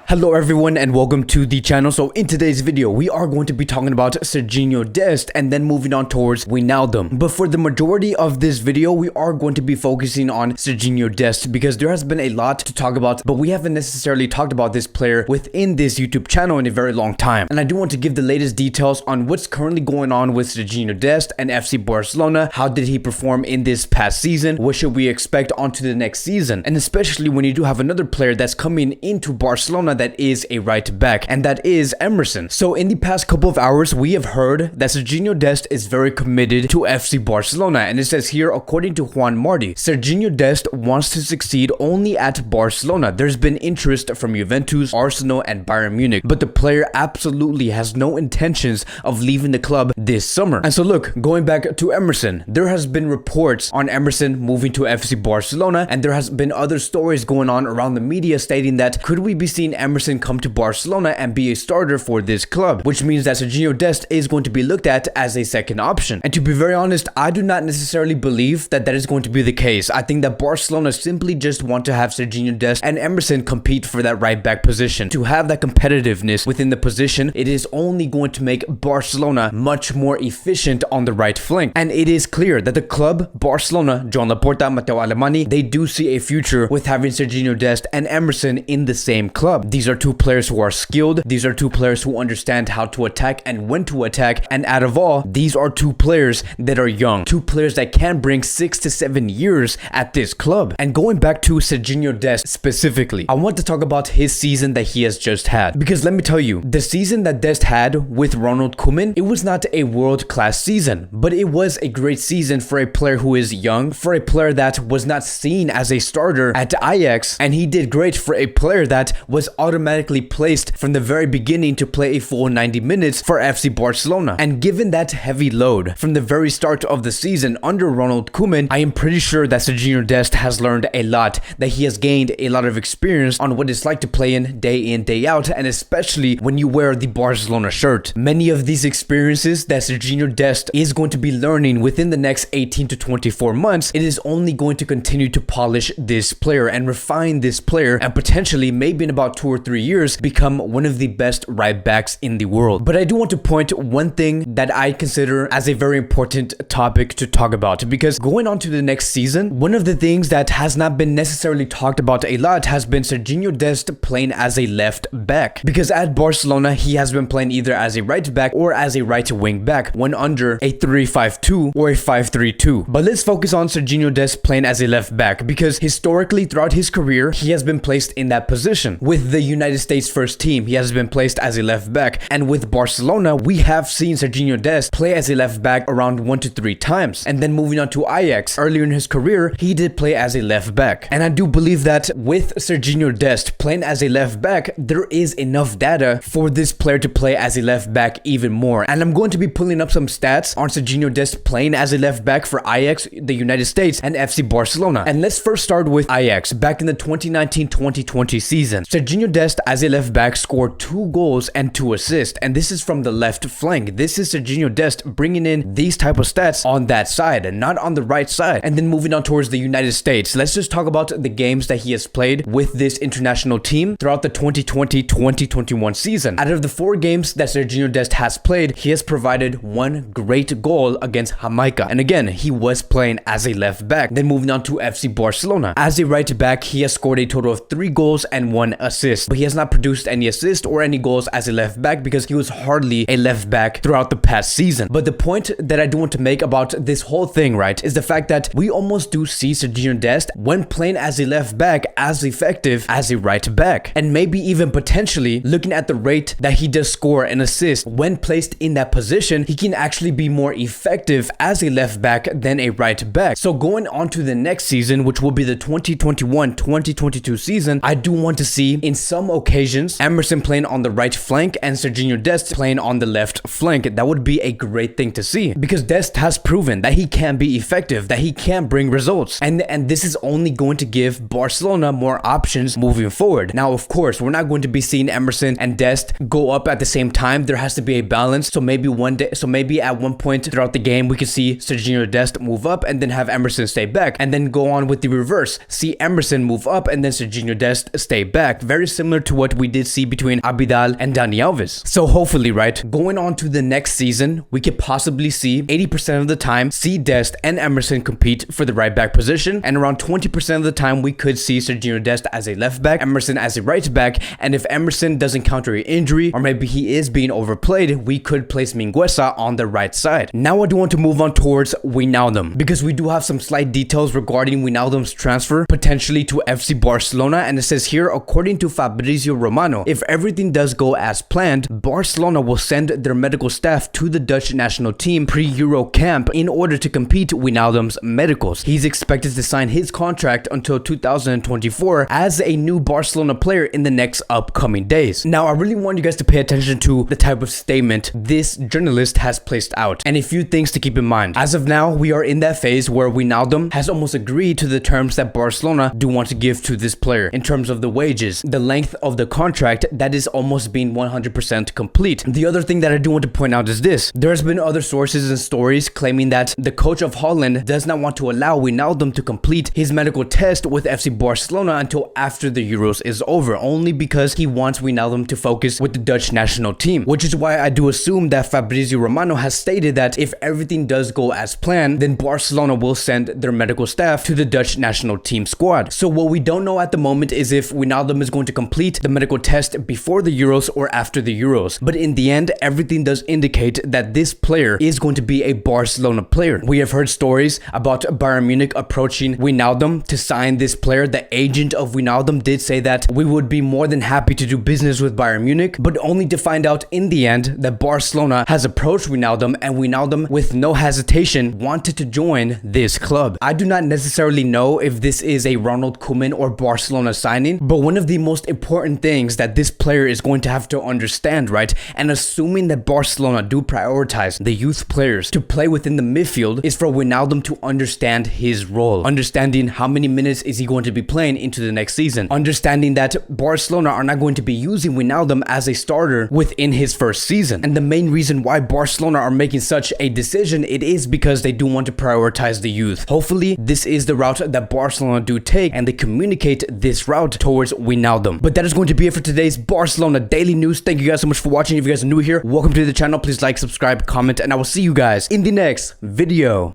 Hello everyone and welcome to the channel. So in today's video we are going to be talking about Sergino Dest and then moving on towards Wijnaldum. But for the majority of this video we are going to be focusing on Sergino Dest because there has been a lot to talk about, but we haven't necessarily talked about this player within this YouTube channel in a very long time. And I do want to give the latest details on what's currently going on with Sergino Dest and FC Barcelona. How did he perform in this past season? What should we expect onto the next season? And especially when you do have another player that's coming into Barcelona that is a right back, and that is Emerson. So in the past couple of hours we have heard that Sergino Dest is very committed to FC Barcelona, and it says here, according to Juan Marti, Sergino Dest wants to succeed only at Barcelona. There's been interest from Juventus, Arsenal and Bayern Munich, but the player absolutely has no intentions of leaving the club this summer. And so look, going back to Emerson, there has been reports on Emerson moving to FC Barcelona, and there has been other stories going on around the media stating that could we be seeing Emerson come to Barcelona and be a starter for this club, which means that Sergino Dest is going to be looked at as a second option. And to be very honest, I do not necessarily believe that that is going to be the case. I think that Barcelona simply just want to have Sergino Dest and Emerson compete for that right back position. To have that competitiveness within the position, it is only going to make Barcelona much more efficient on the right flank. And it is clear that the club, Barcelona, Joan Laporta, Matteo Alemany, they do see a future with having Sergino Dest and Emerson in the same club. These are two players who are skilled. These are two players who understand how to attack and when to attack. And out of all, these are two players that are young. Two players that can bring 6 to 7 years at this club. And going back to Sergino Dest specifically, I want to talk about his season that he has just had. Because let me tell you, the season that Dest had with Ronald Koeman, it was not a world-class season, but it was a great season for a player who is young, for a player that was not seen as a starter at Ajax, and he did great for a player that was automatically placed from the very beginning to play a full 90 minutes for FC Barcelona. And given that heavy load from the very start of the season under Ronald Koeman, I am pretty sure that Sergino Dest has learned a lot, that he has gained a lot of experience on what it's like to play in, day out, and especially when you wear the Barcelona shirt. Many of these experiences that Sergino Dest is going to be learning within the next 18 to 24 months, it is only going to continue to polish this player and refine this player, and potentially maybe in about 2 or 3 years become one of the best right backs in the world. But I do want to point one thing that I consider as a very important topic to talk about, because going on to the next season, one of the things that has not been necessarily talked about a lot has been Sergino Dest playing as a left back, because at Barcelona he has been playing either as a right back or as a right wing back when under a 3-5-2 or a 5-3-2. But let's focus on Sergino Dest playing as a left back, because historically throughout his career he has been placed in that position. With the United States first team, he has been placed as a left back, and with Barcelona we have seen Sergino Dest play as a left back around 1 to 3 times. And then moving on to Ajax, earlier in his career he did play as a left back. And I do believe that with Sergino Dest playing as a left back, there is enough data for this player to play as a left back even more. And I'm going to be pulling up some stats on Sergino Dest playing as a left back for Ajax, the United States, and FC Barcelona. And let's first start with Ajax. Back in the 2019-2020 season, Sergino Dest as a left back scored 2 goals and 2 assists, and this is from the left flank. This is Sergino Dest bringing in these type of stats on that side and not on the right side. And then moving on towards the United States, let's just talk about the games that he has played with this international team throughout the 2020-2021 season. Out of the 4 games that Sergino Dest has played, he has provided 1 great goal against Jamaica, and again he was playing as a left back. Then moving on to FC Barcelona, as a right back he has scored a total of 3 goals and 1 assist, but he has not produced any assist or any goals as a left back because he was hardly a left back throughout the past season. But the point that I do want to make about this whole thing, right, is the fact that we almost do see Sergino Dest when playing as a left back as effective as a right back, and maybe even potentially looking at the rate that he does score and assist when placed in that position, he can actually be more effective as a left back than a right back. So going on to the next season, which will be the 2021-2022 season, I do want to see in some occasions Emerson playing on the right flank and Sergino Dest playing on the left flank. That would be a great thing to see, because Dest has proven that he can be effective, that he can bring results, and this is only going to give Barcelona more options moving forward. Now of course we're not going to be seeing Emerson and Dest go up at the same time. There has to be a balance. So maybe at one point throughout the game we could see Sergino Dest move up and then have Emerson stay back, and then go on with the reverse, see Emerson move up and then Sergino Dest stay back. Very similar to what we did see between Abidal and Dani Alves. So hopefully, right, going on to the next season, we could possibly see 80% of the time see Dest and Emerson compete for the right back position, and around 20% of the time we could see Sergino Dest as a left back, Emerson as a right back, and if Emerson doesn't counter an injury or maybe he is being overplayed, we could place Mingueza on the right side. Now I do want to move on towards Wijnaldum, because we do have some slight details regarding Wijnaldum's transfer potentially to FC Barcelona, and it says here, according to Fabrizio Romano, if everything does go as planned, Barcelona will send their medical staff to the Dutch national team pre-Euro camp in order to complete Wijnaldum's medicals. He's expected to sign his contract until 2024 as a new Barcelona player in the next upcoming days. Now I really want you guys to pay attention to the type of statement this journalist has placed out, and a few things to keep in mind. As of now, we are in that phase where Wijnaldum has almost agreed to the terms that Barcelona do want to give to this player in terms of the wages, the length of the contract that is almost being 100% complete. The other thing that I do want to point out is this: there has been other sources and stories claiming that the coach of Holland does not want to allow Wijnaldum to complete his medical test with FC Barcelona until after the Euros is over, only because he wants Wijnaldum to focus with the Dutch national team, which is why I do assume that Fabrizio Romano has stated that if everything does go as planned, then Barcelona will send their medical staff to the Dutch national team squad. So what we don't know at the moment is if Wijnaldum is going to complete the medical test before the Euros or after the Euros, but in the end, everything does indicate that this player is going to be a Barcelona player. We have heard stories about Bayern Munich approaching Wijnaldum to sign this player. The agent of Wijnaldum did say that we would be more than happy to do business with Bayern Munich, but only to find out in the end that Barcelona has approached Wijnaldum, and Wijnaldum with no hesitation wanted to join this club. I do not necessarily know if this is a Ronald Koeman or Barcelona signing, but one of the most important things that this player is going to have to understand, right, and assuming that Barcelona do prioritize the youth players to play within the midfield, is for Wijnaldum to understand his role, understanding how many minutes is he going to be playing into the next season, understanding that Barcelona are not going to be using Wijnaldum as a starter within his first season. And the main reason why Barcelona are making such a decision, it is because they do want to prioritize the youth. Hopefully this is the route that Barcelona do take, and they communicate this route towards Wijnaldum. But that is going to be it for today's Barcelona Daily News. Thank you guys so much for watching. If you guys are new here, welcome to the channel. Please like, subscribe, comment, and I will see you guys in the next video.